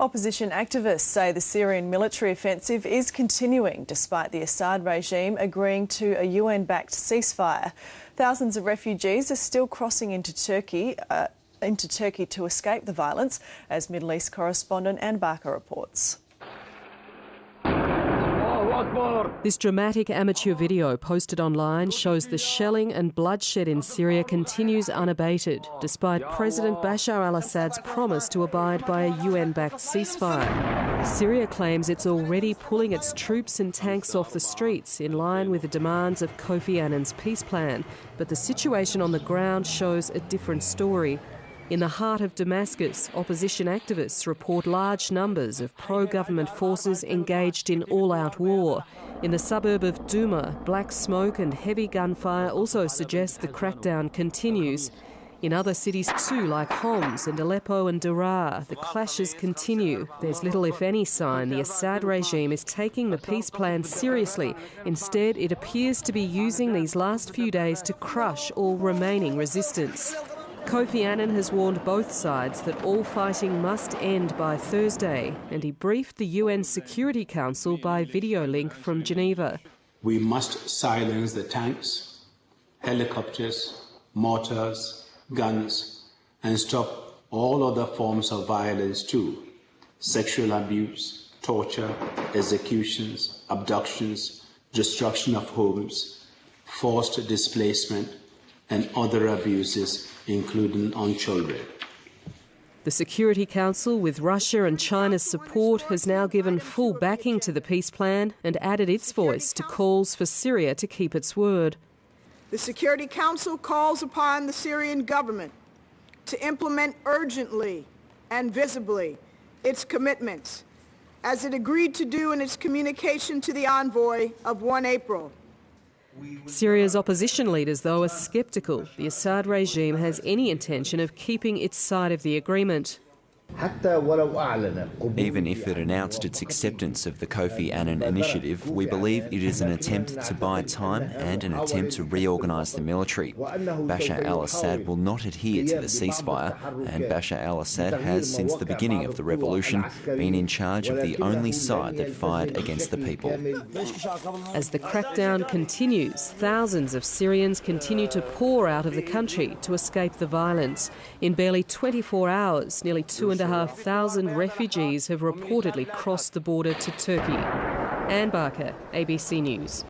Opposition activists say the Syrian military offensive is continuing despite the Assad regime agreeing to a UN-backed ceasefire. Thousands of refugees are still crossing into Turkey to escape the violence, as Middle East correspondent Ann Barker reports. This dramatic amateur video posted online shows the shelling and bloodshed in Syria continues unabated, despite President Bashar al-Assad's promise to abide by a UN-backed ceasefire. Syria claims it's already pulling its troops and tanks off the streets in line with the demands of Kofi Annan's peace plan, but the situation on the ground shows a different story. In the heart of Damascus, opposition activists report large numbers of pro-government forces engaged in all-out war. In the suburb of Douma, black smoke and heavy gunfire also suggest the crackdown continues. In other cities too, like Homs and Aleppo and Daraa, the clashes continue. There's little, if any, sign the Assad regime is taking the peace plan seriously. Instead, it appears to be using these last few days to crush all remaining resistance. Kofi Annan has warned both sides that all fighting must end by Thursday, and he briefed the UN Security Council by video link from Geneva. We must silence the tanks, helicopters, mortars, guns, and stop all other forms of violence too: sexual abuse, torture, executions, abductions, destruction of homes, forced displacement, and other abuses, including on children. The Security Council, with Russia and China's support, has now given full backing to the peace plan and added its voice to calls for Syria to keep its word. The Security Council calls upon the Syrian government to implement urgently and visibly its commitments, as it agreed to do in its communication to the envoy of 1 April. Syria's opposition leaders, though, are sceptical the Assad regime has any intention of keeping its side of the agreement. Even if it announced its acceptance of the Kofi Annan initiative, we believe it is an attempt to buy time and an attempt to reorganise the military. Bashar al-Assad will not adhere to the ceasefire, and Bashar al-Assad has, since the beginning of the revolution, been in charge of the only side that fired against the people. As the crackdown continues, thousands of Syrians continue to pour out of the country to escape the violence. In barely 24 hours, nearly 2,500 refugees have reportedly crossed the border to Turkey. Ann Barker, ABC News.